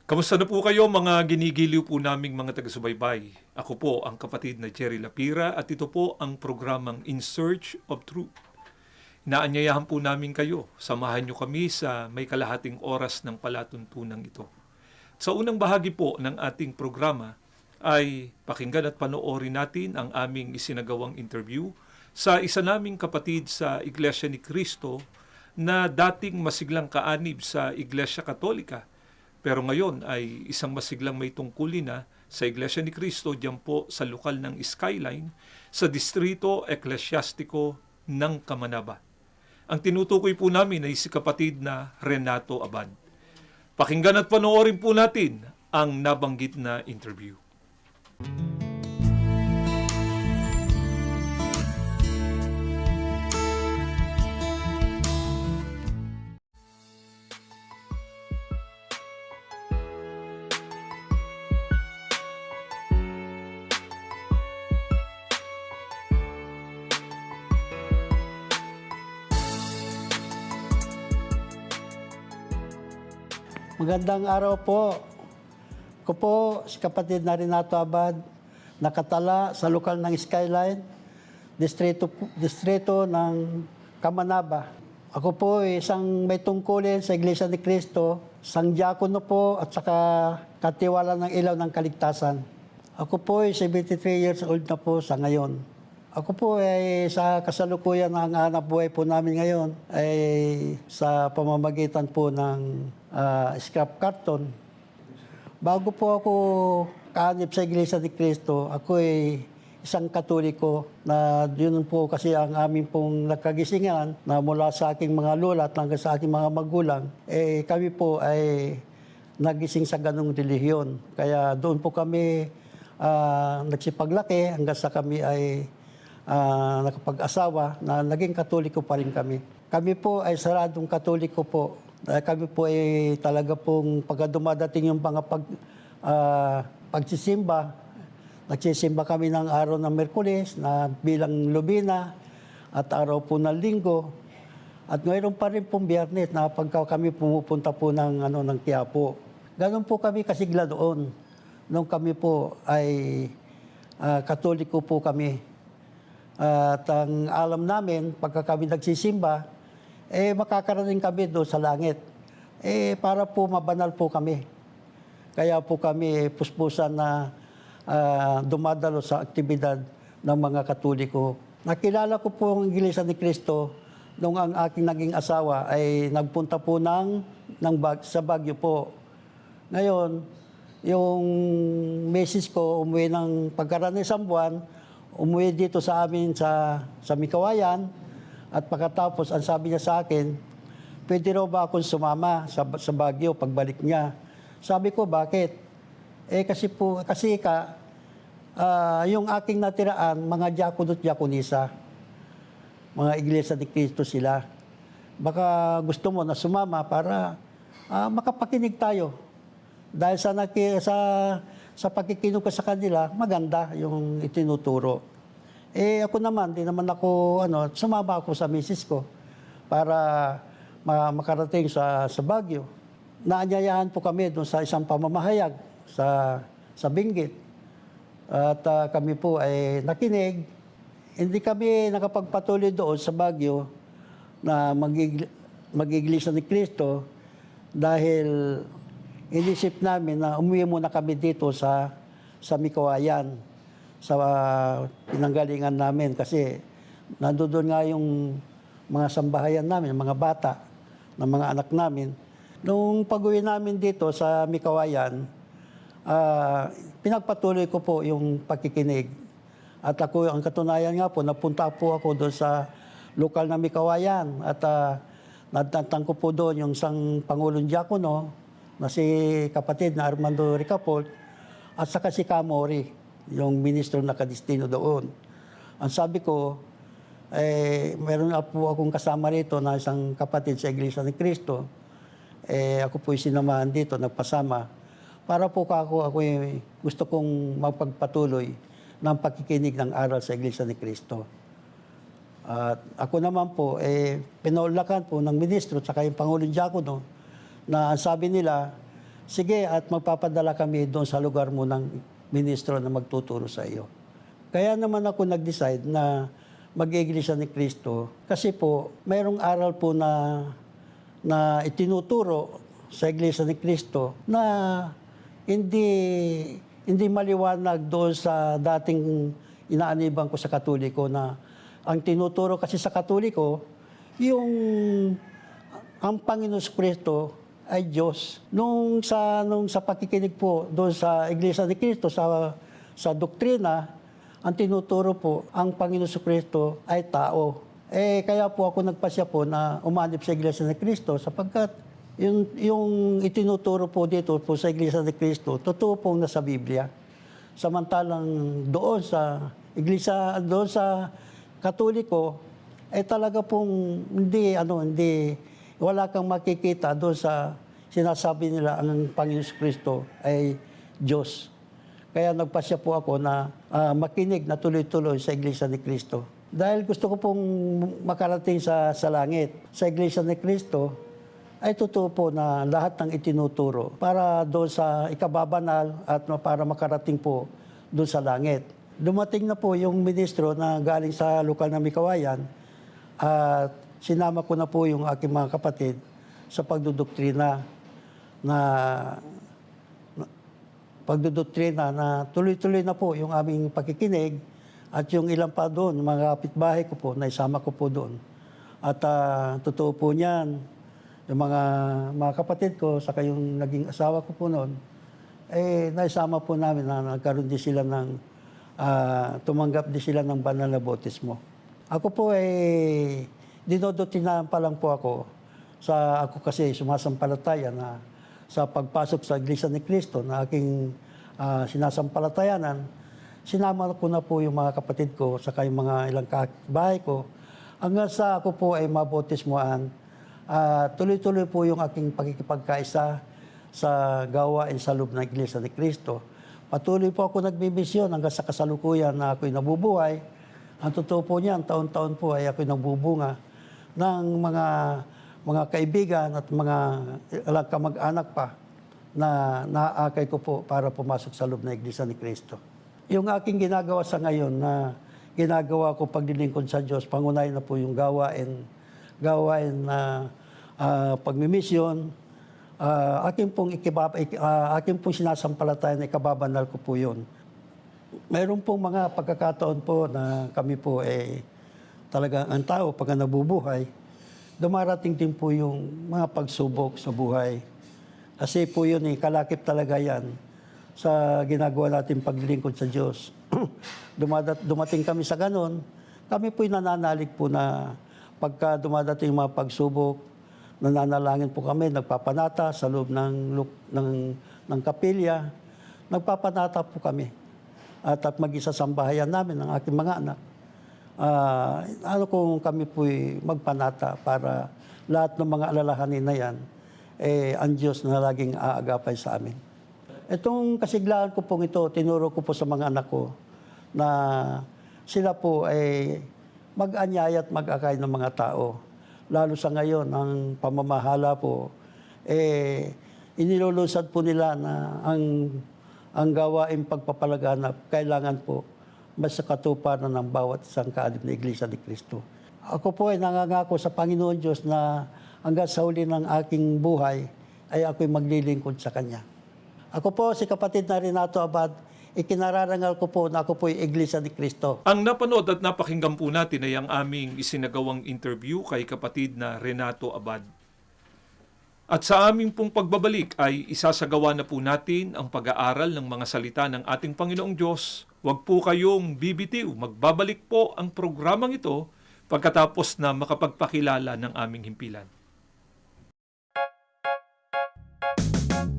Kamusta na po kayo mga ginigiliw po naming mga taga-subaybay? Ako po ang kapatid na Jerry Lapira at ito po ang programang In Search of Truth. Inaanyayahan po namin kayo, samahan nyo kami sa may kalahating oras ng palatuntunan ito. Sa unang bahagi po ng ating programa ay pakinggan at panoorin natin ang aming isinagawang interview sa isa naming kapatid sa Iglesia ni Cristo na dating masiglang kaanib sa Iglesia Katolika, pero ngayon ay isang masiglang may tungkulin na sa Iglesia ni Cristo diyan po sa lokal ng Skyline sa Distrito Eklesyastiko ng Kamanaba. Ang tinutukoy po namin ay si kapatid na Renato Abad. Pakinggan at panoorin po natin ang nabanggit na interview. Magandang araw po. Ako po si kapatid na Renato Abad, nakatala sa lokal ng Skyline, distrito ng Kamanaba. Ako po ay isang may tungkulin sa Iglesia ni Cristo, isang diakono po at saka katiwala ng ilaw ng kaligtasan. Ako po ay 73 years old na po sa ngayon. Ako po ay sa kasalukuyan ng hanap buhay po namin ngayon ay sa pamamagitan po ng scrap carton. Bago po ako kaanib sa Iglesia ni Cristo, ako ay isang Katoliko na yun po kasi ang aming pong nagkagisingan na mula sa aking mga lola at hanggang sa aking mga magulang, kami po ay nagising sa ganong relihiyon. Kaya doon po kami nagsipaglaki hanggang sa kami ay nakapag-asawa na naging Katoliko pa rin kami. Kami po ay saradong Katoliko po. Kami po ay talaga pong pagka dumadating yung pagsisimba, nagsisimba kami ng araw ng Merkules na bilang lubina at araw po ng Linggo. At mayroon pa rin pong Biyernes na pagka kami pumupunta po ng Quiapo. Ganon po kami kasigla doon. Nung kami po ay Katoliko po kami. At ang alam namin, pagka kami nagsisimba, makakarating kami doon sa langit. Para po mabanal po kami. Kaya po kami puspusan na dumadalo sa aktibidad ng mga Katoliko. Nakilala ko po ang Iglesia ni Cristo nung ang aking naging asawa ay nagpunta po sa Baguio po. Ngayon, yung misis ko umuwi ng pagkaraan ng isang buwan, umuwi dito sa amin sa Mikawayan. At pagkatapos, ang sabi niya sa akin, pwede raw ba akong sumama sa Baguio pagbalik niya? Sabi ko, bakit? Kasi yung aking natiraan, mga diakono at diakonisa, mga Iglesia ni Cristo sila. Baka gusto mo na sumama para makapakinig tayo. Dahil sa pakikinig ko sa kanila, maganda yung itinuturo. Ako naman, di naman ako, sumama ako sa misis ko para makarating sa Baguio. Naanyayahan po kami doon sa isang pamamahayag sa Benguet. At kami po ay nakinig. Hindi kami nakapagpatuloy doon sa Baguio na mag-Iglesia ni Cristo dahil inisip namin na umuwi muna kami dito sa Mikawayan, sa pinanggalingan namin kasi nandoon nga yung mga sambahayan namin, mga bata, ng mga anak namin. Nung pag-uwi namin dito sa Mikawayan, pinagpatuloy ko po yung pakikinig. At ako, ang katunayan nga po, napunta po ako doon sa lokal na Mikawayan at natantang ko po doon yung isang Pangulong Diakono na si kapatid na Armando Ricapol at saka si Kamori, yung ministro na kadistino doon. Ang sabi ko, meron na po akong kasama rito na isang kapatid sa Iglesia ni Cristo. Ako po sinamahan dito, nagpasama. Para po ako gusto kong magpagpatuloy ng pakikinig ng aral sa Iglesia ni Cristo. At ako naman po, pinaulakan po ng ministro at saka yung Pangulong Diakono na sabi nila, sige at magpapadala kami doon sa lugar mo ng ministro na magtuturo sa iyo. Kaya naman ako nag-decide na mag-Iglesia ni Cristo kasi po mayroong aral po na itinuturo sa Iglesia ni Cristo na hindi maliwanag doon sa dating inaaniban ko sa Katoliko na ang tinuturo kasi sa Katoliko yung ang Panginoon Kristo ay Diyos. Nung sa pakikinig po doon sa Iglesia ni Cristo sa doktrina, ang tinuturo po ang Panginoon Kristo ay tao. Kaya po ako nagpasya po na umanib sa Iglesia ni Cristo sapagkat yung itinuturo po dito po sa Iglesia ni Cristo, totoo pong nasa Biblia. Samantalang doon sa Iglesia, doon sa Katoliko, talaga pong wala kang makikita doon sa sinasabi nila ang Panginoon Kristo ay Diyos. Kaya nagpasya po ako na makinig na tuloy-tuloy sa Iglesia ni Cristo. Dahil gusto ko pong makarating sa langit. Sa Iglesia ni Cristo, ay totoo po na lahat ng itinuturo para doon sa ikababanal at para makarating po doon sa langit. Dumating na po yung ministro na galing sa lokal na Mikawayan at sinama ko na po yung aking mga kapatid sa pagdudoktrina na tuloy-tuloy na po yung aming pakikinig at yung ilan pa doon, mga kapitbahay ko po, naisama ko po doon. At totoo po niyan, yung mga kapatid ko, saka yung naging asawa ko po noon, naisama po namin na nagkaroon din sila tumanggap din sila ng banal na bautismo. Ako po dinodotinahan pa lang po ako ako kasi sumasampalataya na sa pagpasok sa Iglesia ni Cristo na aking sinasampalatayanan, sinama ko na po yung mga kapatid ko saka yung mga ilang bahay ko hanggang sa ako po ay mabautismuan. Tuloy-tuloy po yung aking pakikipagkaisa sa gawain sa loob ng Iglesia ni Cristo. Patuloy po ako nagbibisyon hanggang sa kasalukuyan na ako'y nabubuhay. Ang totoo po niyan, taon-taon po ay ako'y nagbubunga ng mga kaibigan at mga kamag-anak pa na naaakay ko po para pumasok sa loob ng Iglesia ni Cristo. Yung aking ginagawa sa ngayon na ginagawa ko paglilingkod sa Diyos, pangunahin na po yung gawain na pagmimisyon, aking pong sinasampalatayan na ikababanal ko po yun. Mayroon pong mga pagkakataon po na kami po talaga ang tao pagka nabubuhay, dumarating din po yung mga pagsubok sa buhay. Kasi po yun kalakip talaga yan sa ginagawa natin paglilingkod sa Diyos. Dumating kami sa ganon, kami po'y nananalig po na pagka dumadating yung mga pagsubok, nananalangin po kami, nagpapanata sa loob ng kapilya, nagpapanata po kami. At mag-isa sa sambahayan namin ng aking mga anak. Kung kami po'y magpanata para lahat ng mga alalahanin na yan, ang Diyos na laging aagapay sa amin. Itong kasiglahan ko pong ito, tinuro ko po sa mga anak ko na sila po ay mag-anyaya at mag-akay ng mga tao. Lalo sa ngayon, ang pamamahala po, inilulusad po nila na ang gawaing pagpapalaganap, kailangan po mas sa katuparan ng bawat isang kaanib na Iglesia ni Cristo. Ako po ay nangangako sa Panginoon Diyos na hanggang sa huli ng aking buhay ay ako'y maglilingkod sa Kanya. Ako po si kapatid na Renato Abad, ikinararangal ko po na ako po ay Iglesia ni Cristo. Ang napanood at napakinggan po natin ay ang aming isinagawang interview kay kapatid na Renato Abad. At sa aming pong pagbabalik ay isasagawa na po natin ang pag-aaral ng mga salita ng ating Panginoong Diyos. Huwag po kayong bibitiw. Magbabalik po ang programang ito pagkatapos na makapagpakilala ng aming himpilan.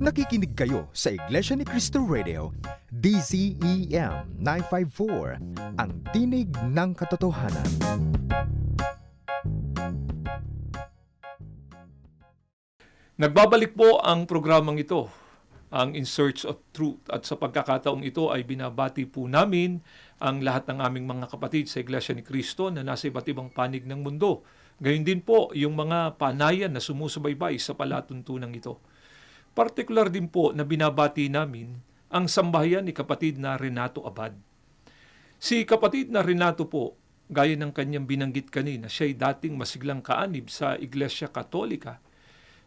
Nakikinig kayo sa Iglesia ni Cristo Radio, DZEM 954, ang tinig ng katotohanan. Nagbabalik po ang programang ito, ang In Search of Truth. At sa pagkakataong ito ay binabati po namin ang lahat ng aming mga kapatid sa Iglesia ni Cristo na nasa iba't ibang panig ng mundo. Gayon din po yung mga panayan na sumusubaybay sa palatuntunan ito. Partikular din po na binabati namin ang sambahayan ni kapatid na Renato Abad. Si kapatid na Renato po, gaya ng kanyang binanggit kanina, siya'y dating masiglang kaanib sa Iglesia Katolika.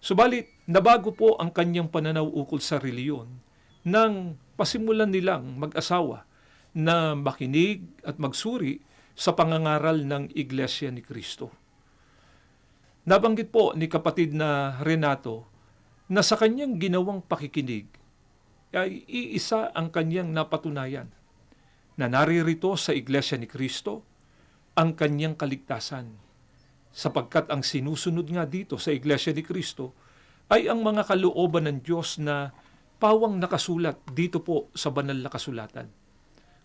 Subalit, nabago po ang kanyang pananaw ukol sa reliyon nang pasimulan nilang mag-asawa na makinig at magsuri sa pangangaral ng Iglesia ni Cristo. Nabanggit po ni kapatid na Renato na sa kanyang ginawang pakikinig ay iisa ang kanyang napatunayan na naririto sa Iglesia ni Cristo ang kanyang kaligtasan, sapagkat ang sinusunod nga dito sa Iglesia ni Cristo ay ang mga kalooban ng Diyos na pawang nakasulat dito po sa banal na kasulatan.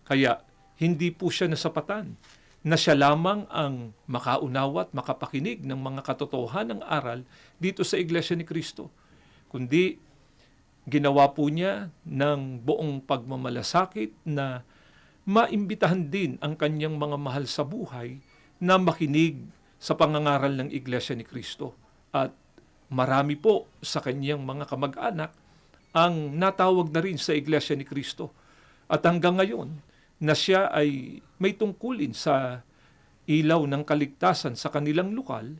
Kaya hindi po siya nasapatan na siya lamang ang makaunawa at makapakinig ng mga katotohanan ng aral dito sa Iglesia ni Cristo, kundi ginawa po niya ng buong pagmamalasakit na maimbitahan din ang kanyang mga mahal sa buhay na makinig sa pangangaral ng Iglesia ni Cristo. At marami po sa kanyang mga kamag-anak ang natawag na rin sa Iglesia ni Cristo. At hanggang ngayon na siya ay may tungkulin sa ilaw ng kaligtasan sa kanilang lokal,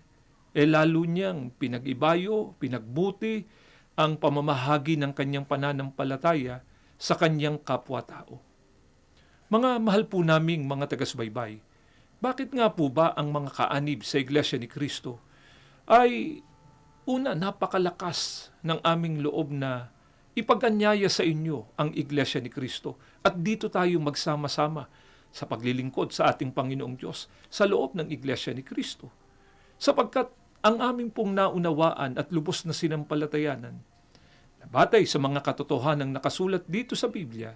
lalo niyang pinag-ibayo, pinagbuti ang pamamahagi ng kanyang pananampalataya sa kanyang kapwa-tao. Mga mahal po naming mga taga-subaybay, bakit nga po ba ang mga kaanib sa Iglesia ni Cristo ay una, napakalakas ng aming loob na ipaganyaya sa inyo ang Iglesia ni Cristo at dito tayo magsama-sama sa paglilingkod sa ating Panginoong Diyos sa loob ng Iglesia ni Cristo. Sapagkat ang aming pong naunawaan at lubos na sinampalatayanan, na batay sa mga katotohanang nakasulat dito sa Biblia,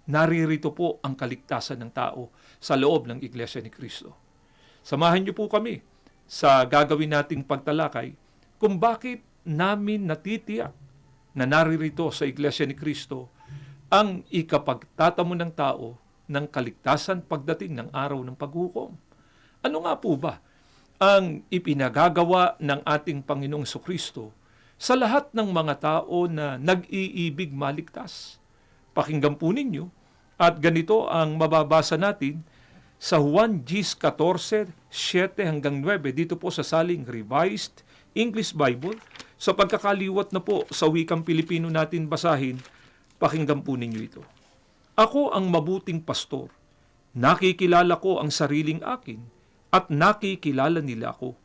naririto po ang kaligtasan ng tao sa loob ng Iglesia ni Cristo. Samahan niyo po kami sa gagawin nating pagtalakay kung bakit namin natitiyak na naririto sa Iglesia ni Cristo ang ikapagtatamo ng tao ng kaligtasan pagdating ng araw ng paghukom. Ano nga po ba ang ipinagagawa ng ating Panginoong Kristo sa lahat ng mga tao na nag-iibig maligtas? Pakinggan po ninyo at ganito ang mababasa natin sa Juan 14:7 hanggang 9 dito po sa Saling Revised English Bible. Sa pagkakaliwat na po sa wikang Pilipino natin basahin, pakinggan po ninyo ito. Ako ang mabuting pastor. Nakikilala ko ang sariling akin at nakikilala nila ako.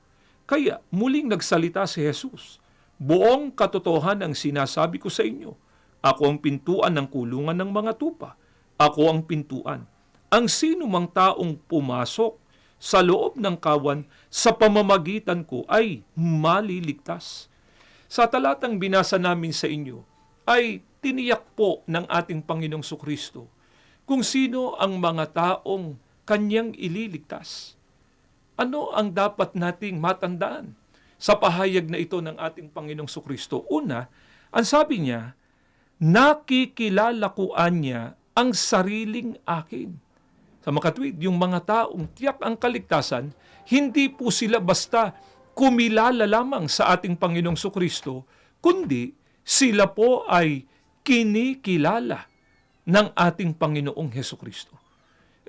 Kaya muling nagsalita si Jesus. Buong katotohanan ang sinasabi ko sa inyo. Ako ang pintuan ng kulungan ng mga tupa. Ako ang pintuan. Ang sino mang taong pumasok sa loob ng kawan sa pamamagitan ko ay maliligtas. Sa talatang binasa namin sa inyo ay tiniyak po ng ating Panginoong Kristo kung sino ang mga taong kanyang ililigtas. Ano ang dapat nating matandaan sa pahayag na ito ng ating Panginoong Kristo? Una, ang sabi niya, nakikilala ko niya ang sariling akin. Sa makatwid, yung mga taong tiyak ang kaligtasan, hindi po sila basta kumilala lamang sa ating Panginoong Kristo, kundi sila po ay kinikilala ng ating Panginoong Kristo.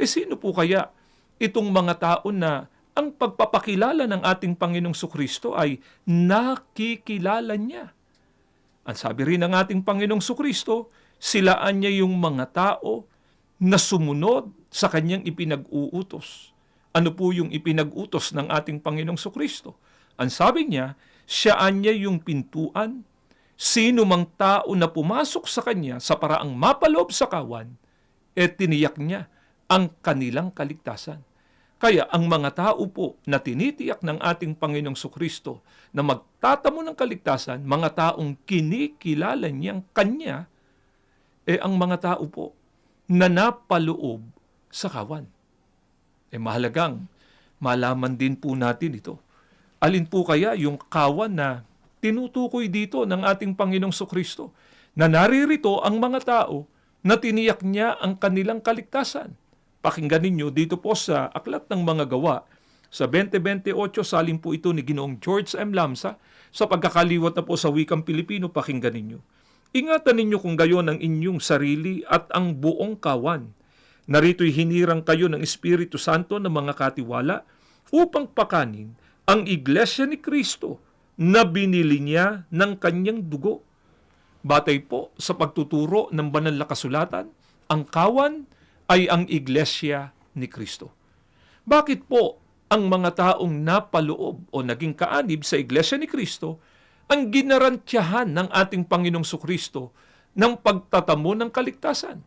Sino po kaya itong mga tao na ang pagpapakilala ng ating Panginoong Kristo ay nakikilala niya? Ang sabi rin ng ating Panginoong Kristo, silaan niya yung mga tao na sumunod sa kanyang ipinag-uutos. Ano po yung ipinag-utos ng ating Panginoong Kristo? Ang sabi niya, siyaan niya yung pintuan. Sino mang tao na pumasok sa kanya sa paraang mapaloob sa kawan, tiniyak niya ang kanilang kaligtasan. Kaya ang mga tao po na tinitiyak ng ating Panginoong Kristo na magtatamo ng kaligtasan, mga taong kinikilala niyang kanya, ang mga tao po na napaloob sa kawan. Mahalagang malaman din po natin ito. Alin po kaya yung kawan na tinutukoy dito ng ating Panginoong Kristo na naririto ang mga tao na tiniyak niya ang kanilang kaligtasan? Pakinggan ninyo dito po sa Aklat ng Mga Gawa sa 20:28, salin po ito ni Ginoong George M. Lamsa. Sa pagkakaliwat na po sa wikang Pilipino, pakinggan ninyo. Ingatan ninyo kung gayon ang inyong sarili at ang buong kawan. Narito'y hinirang kayo ng Espiritu Santo ng mga katiwala upang pakanin ang Iglesia ni Kristo na binili niya ng kanyang dugo. Batay po sa pagtuturo ng banal na kasulatan, ang kawan ay ang Iglesia ni Kristo. Bakit po ang mga taong napaloob o naging kaanib sa Iglesia ni Kristo ang ginarantyahan ng ating Panginoong Sukristo ng pagtatamo ng kaligtasan?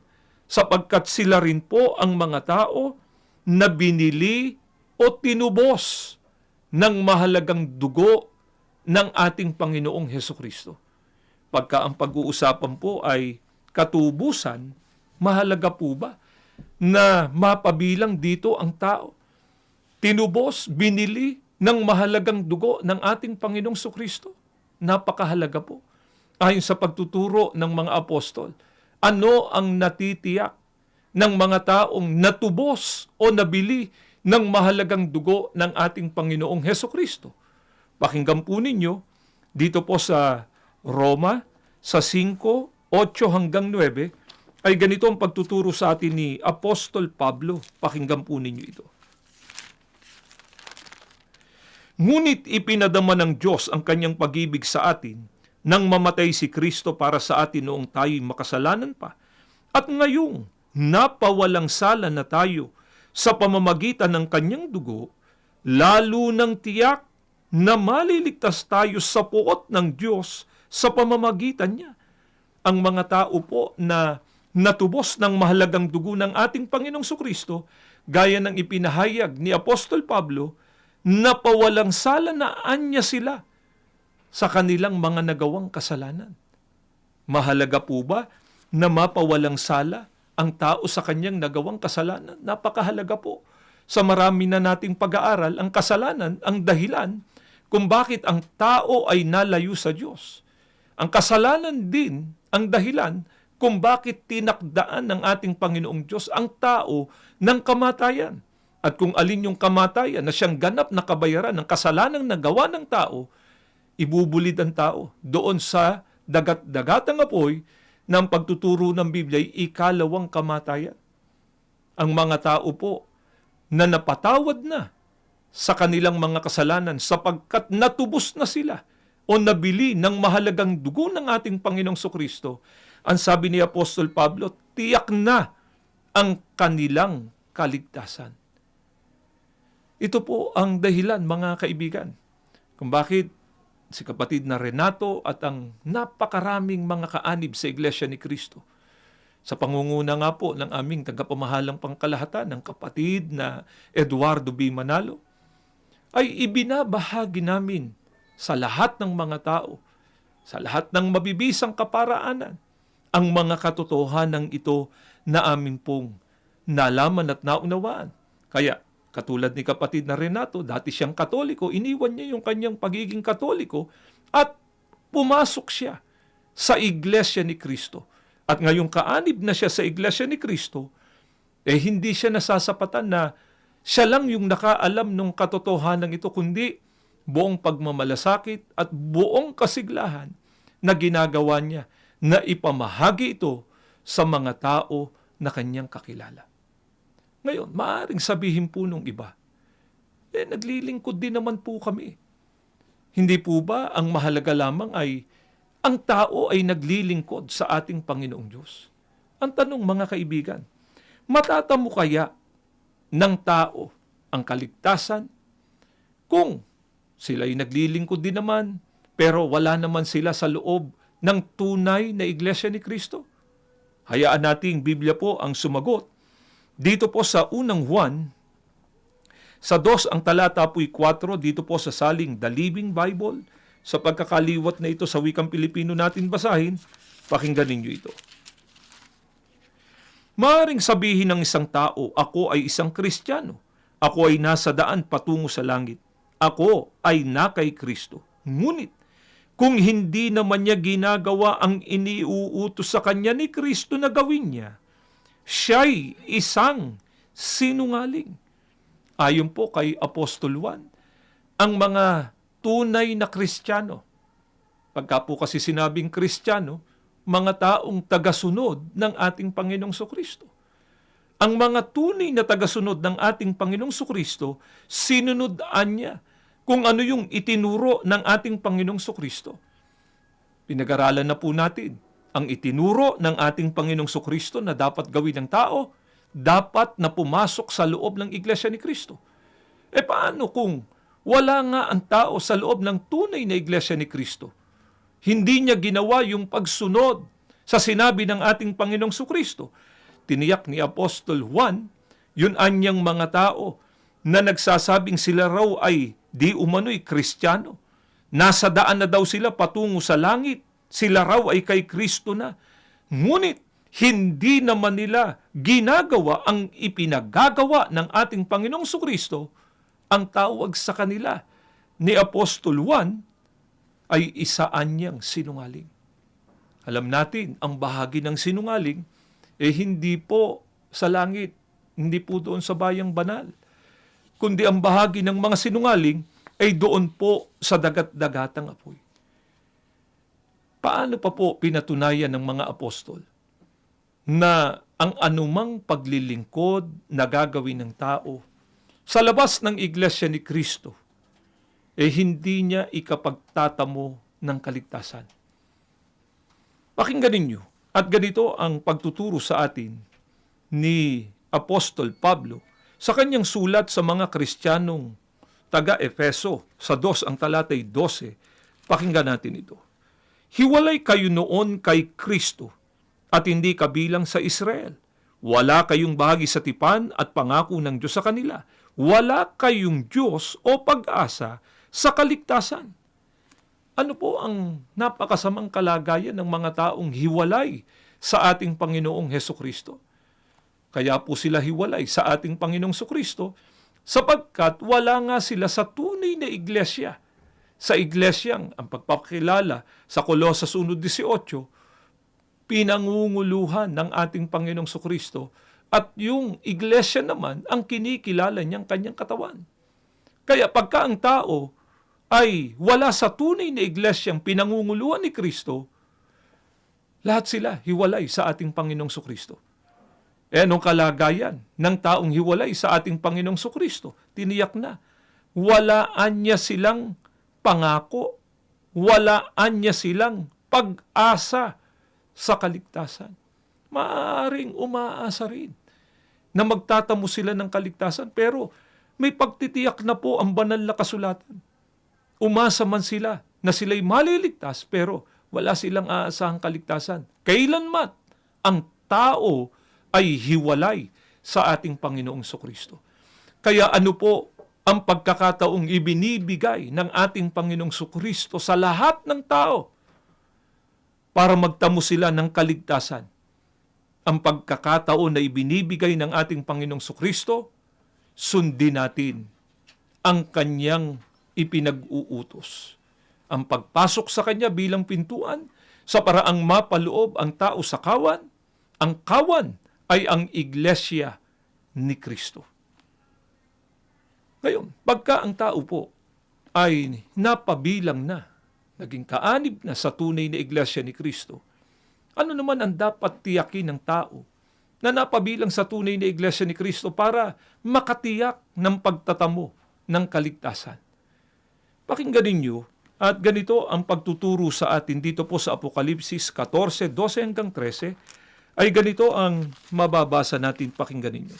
Sapagkat sila rin po ang mga tao na binili o tinubos ng mahalagang dugo ng ating Panginoong Hesukristo. Pagka ang pag-uusapan po ay katubusan, mahalaga po ba na mapabilang dito ang tao? Tinubos, binili ng mahalagang dugo ng ating Panginoong Sukristo. Napakahalaga po. Ayon sa pagtuturo ng mga apostol, ano ang natitiyak ng mga taong natubos o nabili ng mahalagang dugo ng ating Panginoong Hesukristo? Pakinggan po ninyo dito po sa Roma, sa 5, 8 hanggang 9, ay ganito ang pagtuturo sa atin ni Apostol Pablo. Pakinggan po ninyo ito. Ngunit ipinadama ng Diyos ang kanyang pag-ibig sa atin nang mamatay si Kristo para sa atin noong tayo'y makasalanan pa. At ngayong napawalang sala na tayo sa pamamagitan ng kanyang dugo, lalo nang tiyak na maliligtas tayo sa puot ng Diyos sa pamamagitan niya. Ang mga tao po na natubos ng mahalagang dugo ng ating Panginoong Sukristo, gaya ng ipinahayag ni Apostol Pablo, napawalang sala na anya sila sa kanilang mga nagawang kasalanan. Mahalaga po ba na mapawalang sala ang tao sa kanyang nagawang kasalanan? Napakahalaga po. Sa marami na nating pag-aaral, ang kasalanan, ang dahilan kung bakit ang tao ay nalayo sa Diyos. Ang kasalanan din ang dahilan kung bakit tinakdaan ng ating Panginoong Diyos ang tao ng kamatayan. At kung alin yung kamatayan na siyang ganap na kabayaran ng kasalanang nagawa ng tao, ibubulid ang tao doon sa dagat-dagatang apoy ng pagtuturo ng Biblia ay ikalawang kamatayan. Ang mga tao po na napatawad na sa kanilang mga kasalanan sapagkat natubos na sila o nabili ng mahalagang dugo ng ating Panginoong Sukristo, ang sabi ni Apostol Pablo, tiyak na ang kanilang kaligtasan. Ito po ang dahilan, mga kaibigan, kung bakit si kapatid na Renato at ang napakaraming mga kaanib sa Iglesia ni Kristo, sa pangunguna nga po ng aming tagapamahalang pangkalahatan, ng kapatid na Eduardo B. Manalo, ay ibinabahagi namin sa lahat ng mga tao, sa lahat ng mabibisang kaparaanan, ang mga katotohanan ito na amin pong nalaman at naunawaan. Kaya, katulad ni kapatid na Renato, dati siyang Katoliko, iniwan niya yung kanyang pagiging Katoliko at pumasok siya sa Iglesia ni Kristo. At ngayong kaanib na siya sa Iglesia ni Kristo, hindi siya nasasapatan na siya lang yung nakaalam ng katotohanan ito, kundi buong pagmamalasakit at buong kasiglahan na ginagawa niya na ipamahagi ito sa mga tao na kanyang kakilala. Ngayon, maaaring sabihin po nung iba, naglilingkod din naman po kami. Hindi po ba ang mahalaga lamang ay ang tao ay naglilingkod sa ating Panginoong Diyos? Ang tanong, mga kaibigan, matatamo kaya ng tao ang kaligtasan kung sila'y naglilingkod din naman pero wala naman sila sa loob ng tunay na Iglesia ni Kristo? Hayaan nating Biblia po ang sumagot. Dito po sa unang Juan, sa 2 ang talata po'y 4, dito po sa saling The Living Bible, sa pagkakaliwat na ito sa wikang Pilipino natin basahin, pakinggan ninyo ito. Maaring sabihin ng isang tao, ako ay isang Kristiyano. Ako ay nasa daan patungo sa langit. Ako ay na kay Kristo. Ngunit, kung hindi naman niya ginagawa ang iniuutos sa kanya ni Kristo na gawin niya, siya'y isang sinungaling. Ayon po kay Apostol Juan, ang mga tunay na Kristiyano, pagka po kasi sinabing Kristiyano, mga taong tagasunod ng ating Panginoong Sokristo. Ang mga tunay na tagasunod ng ating Panginoong Sokristo, sinunod-an niya kung ano yung itinuro ng ating Panginoong Sokristo. Pinag-aralan na po natin ang itinuro ng ating Panginoong Sokristo na dapat gawin ng tao, dapat na pumasok sa loob ng Iglesia ni Kristo. Paano kung wala nga ang tao sa loob ng tunay na Iglesia ni Kristo? Hindi niya ginawa yung pagsunod sa sinabi ng ating Panginoong Sokristo. Tiniyak ni Apostol Juan, yun anyang mga tao na nagsasabing sila raw ay di umano'y Kristiyano. Nasa daan na daw sila patungo sa langit. Sila raw ay kay Kristo na. Ngunit, hindi naman nila ginagawa ang ipinagagawa ng ating Panginoong Sokristo. Ang tawag sa kanila ni Apostol Juan ay isaan niyang sinungaling. Alam natin, ang bahagi ng sinungaling hindi po sa langit, hindi po doon sa bayang banal. Kundi ang bahagi ng mga sinungaling ay doon po sa dagat-dagatang apoy. Paano pa po pinatunayan ng mga apostol na ang anumang paglilingkod na gagawin ng tao sa labas ng Iglesia ni Kristo, hindi niya ikapagtatamo ng kaligtasan? Pakinggan ninyo. At ganito ang pagtuturo sa atin ni Apostol Pablo sa kanyang sulat sa mga Kristiyanong taga-Efeso sa 2 ang talatay 12. Pakinggan natin ito. Hiwalay kayo noon kay Kristo at hindi kabilang sa Israel. Wala kayong bahagi sa tipan at pangako ng Diyos sa kanila. Wala kayong Diyos o pag-asa sa kaligtasan. Ano po ang napakasamang kalagayan ng mga taong hiwalay sa ating Panginoong Hesukristo? Kaya po sila hiwalay sa ating Panginoong Hesukristo sapagkat wala nga sila sa tunay na iglesia. Sa iglesyang ang pagpapakilala sa Kolosas 1:18, pinangunguluhan ng ating Panginoong Hesukristo at yung iglesia naman ang kinikilala niyang kanyang katawan. Kaya pagka ang tao ay wala sa tunay na iglesyang pinangunguluhan ni Kristo, lahat sila hiwalay sa ating Panginoong Sokristo. Anong kalagayan ng taong hiwalay sa ating Panginoong Sokristo? Tiniyak na. Walaan niya silang pangako. Walaan niya silang pag-asa sa kaligtasan. Maaaring umaasa rin na magtatamo sila ng kaligtasan, pero may pagtitiyak na po ang banal na kasulatan. Umasa man sila na sila'y maliligtas, pero wala silang aasahang kaligtasan. Kailanman ang tao ay hiwalay sa ating Panginoong Sokristo. Kaya ano po ang pagkakataong ibinibigay ng ating Panginoong Sokristo sa lahat ng tao para magtamo sila ng kaligtasan? Ang pagkakataon na ibinibigay ng ating Panginoong Sokristo, sundin natin ang kanyang ipinag-uutos. Ang pagpasok sa kanya bilang pintuan sa paraang mapaloob ang tao sa kawan. Ang kawan ay ang iglesia ni Kristo. Ngayon, pagka ang tao po ay napabilang na, naging kaanib na sa tunay na iglesia ni Kristo, ano naman ang dapat tiyakin ng tao na napabilang sa tunay na iglesia ni Kristo para makatiyak ng pagtatamo ng kaligtasan? Pakinggan ninyo, at ganito ang pagtuturo sa atin dito po sa Apokalipsis 14:12-13, ay ganito ang mababasa natin. Pakinggan ninyo.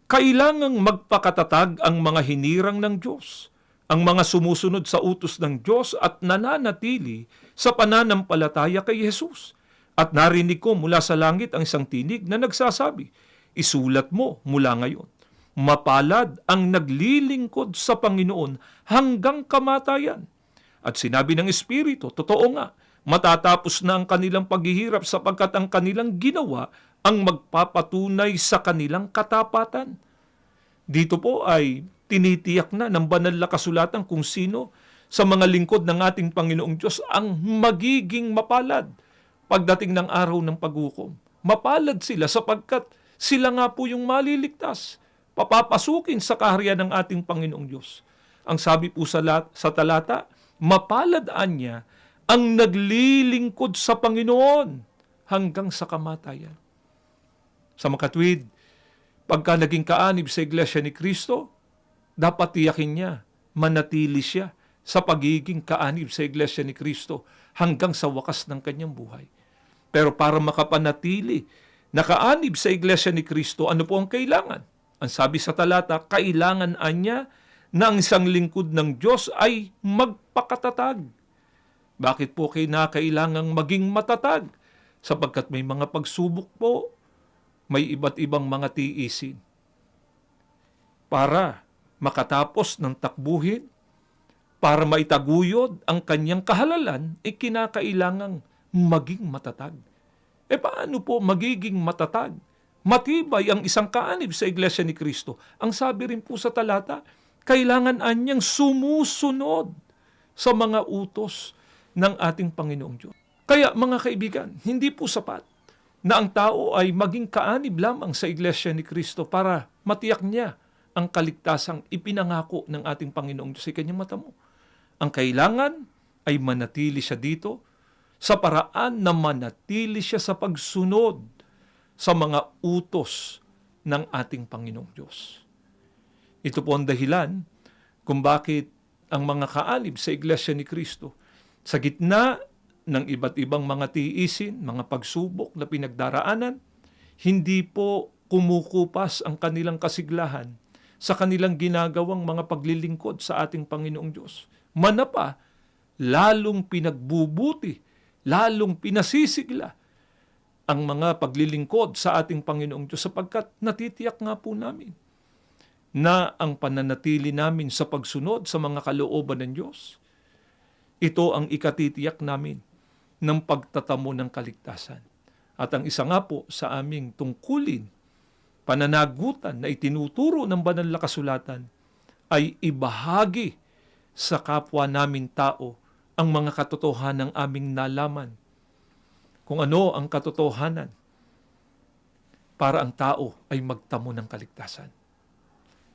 Kailangang magpakatatag ang mga hinirang ng Diyos, ang mga sumusunod sa utos ng Diyos at nananatili sa pananampalataya kay Jesus. At narinig ko mula sa langit ang isang tinig na nagsasabi, isulat mo mula ngayon. Mapalad ang naglilingkod sa Panginoon hanggang kamatayan. At sinabi ng Espiritu, totoo nga, matatapos na ang kanilang paghihirap sapagkat ang kanilang ginawa ang magpapatunay sa kanilang katapatan. Dito po ay tinitiyak na ng banal na kasulatan kung sino sa mga lingkod ng ating Panginoong Diyos ang magiging mapalad pagdating ng araw ng paghukom. Mapalad sila sapagkat sila nga po yung maliligtas, papapasukin sa kaharian ng ating Panginoong Diyos. Ang sabi po sa talata, mapalad niya ang naglilingkod sa Panginoon hanggang sa kamatayan. Sa makatwid, pagka naging kaanib sa Iglesia ni Kristo, dapat tiyakin niya, manatili siya sa pagiging kaanib sa Iglesia ni Kristo hanggang sa wakas ng kanyang buhay. Pero para makapanatili na kaanib sa Iglesia ni Kristo, ano po ang kailangan? Ang sabi sa talata, kailangan niya na ang isang lingkod ng Diyos ay magpakatatag. Bakit po kailangang maging matatag? Sapagkat may mga pagsubok po, may iba't ibang mga tiisin. Para makatapos ng takbuhin, para maitaguyod ang kanyang kahalalan, kinakailangang maging matatag. Paano po magiging matatag? Matibay ang isang kaanib sa Iglesia ni Kristo. Ang sabi rin po sa talata, kailangan anyang sumusunod sa mga utos ng ating Panginoong Diyos. Kaya mga kaibigan, hindi po sapat na ang tao ay maging kaanib lamang sa Iglesia ni Kristo para matiyak niya ang kaligtasang ipinangako ng ating Panginoong Diyos sa kanyang mata mo. Ang kailangan ay manatili siya dito sa paraan na manatili siya sa pagsunod sa mga utos ng ating Panginoong Diyos. Ito po ang dahilan kung bakit ang mga kaanib sa Iglesia ni Kristo sa gitna ng iba't ibang mga tiisin, mga pagsubok na pinagdaraanan, hindi po kumukupas ang kanilang kasiglahan sa kanilang ginagawang mga paglilingkod sa ating Panginoong Diyos. Manapa, lalong pinagbubuti, lalong pinasisigla ang mga paglilingkod sa ating Panginoong Diyos sapagkat natitiyak nga po namin na ang pananatili namin sa pagsunod sa mga kalooban ng Diyos, ito ang ikatitiyak namin ng pagtatamo ng kaligtasan. At ang isa nga po sa aming tungkulin, pananagutan na itinuturo ng banal na kasulatan ay ibahagi sa kapwa namin tao ang mga katotohanan ng aming nalaman. Kung ano ang katotohanan para ang tao ay magtamo ng kaligtasan.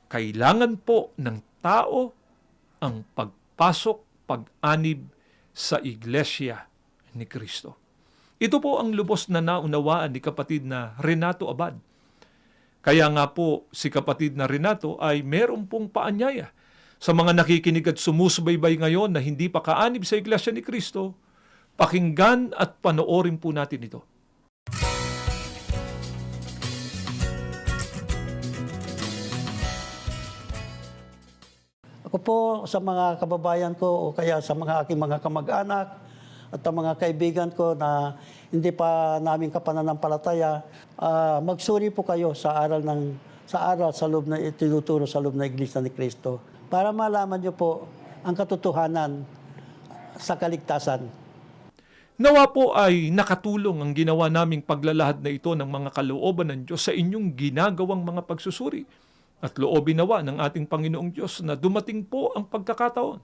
Kailangan po ng tao ang pagpasok, pag-anib sa Iglesia ni Kristo. Ito po ang lubos na naunawaan ni kapatid na Renato Abad. Kaya nga po si kapatid na Renato ay meron pong paanyaya sa mga nakikinig at sumusubaybay ngayon na hindi pa kaanib sa Iglesia ni Kristo. Pakinggan at panoorin po natin ito. Ako po sa mga kababayan ko o kaya sa mga aking mga kamag-anak at ang mga kaibigan ko na hindi pa namin kapananampalataya, magsuri po kayo sa aral sa loob na itinuturo sa loob na Iglesia ni Kristo para malaman niyo po ang katotohanan sa kaligtasan. Nawa po ay nakatulong ang ginawa naming paglalahad na ito ng mga kalooban ng Diyos sa inyong ginagawang mga pagsusuri. At loobin nawa ng ating Panginoong Diyos na dumating po ang pagkakataon.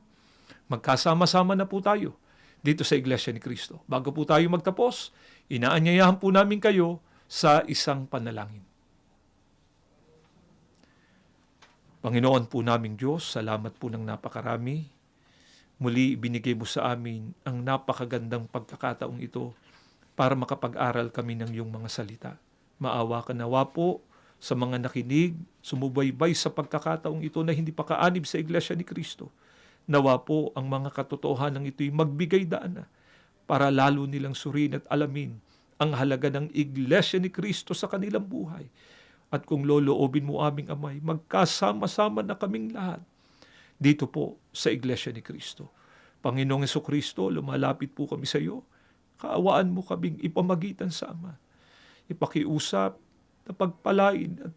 Magkasama-sama na po tayo dito sa Iglesia ni Kristo. Bago po tayo magtapos, inaanyayahan po namin kayo sa isang panalangin. Panginoon po naming Diyos, salamat po ng napakarami. Muli binigay mo sa amin ang napakagandang pagkakataong ito para makapag-aral kami ng iyong mga salita. Maawa ka nawa po sa mga nakinig, sumubaybay sa pagkakataong ito na hindi pa kaanib sa Iglesia ni Kristo. Nawa po ang mga katotohanan ito'y magbigay daan na para lalo nilang suriin at alamin ang halaga ng Iglesia ni Kristo sa kanilang buhay. At kung loloobin mo aming Amay, magkasama-sama na kaming lahat dito po sa Iglesia ni Kristo. Panginoong Jesucristo, lumalapit po kami sa iyo. Kaawaan mo kaming ipamagitan sa Ama. Ipakiusap na pagpalain at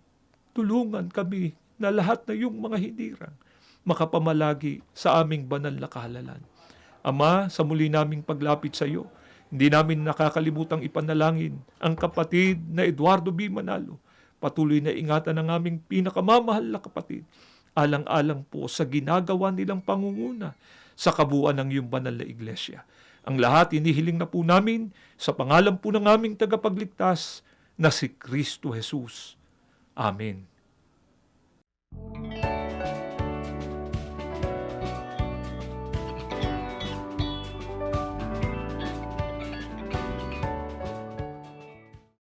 tulungan kami na lahat na iyong mga hinirang makapamalagi sa aming banal na kahalalan. Ama, sa muli naming paglapit sa iyo, hindi namin nakakalimutang ipanalangin ang kapatid na Eduardo B. Manalo. Patuloy na ingatan ang aming pinakamamahal na kapatid. Alang-alang po sa ginagawa nilang pangunguna sa kabuuan ng iyong banal na iglesia. Ang lahat inihiling na po namin sa pangalan po ng aming tagapagligtas na si Kristo Jesus. Amen.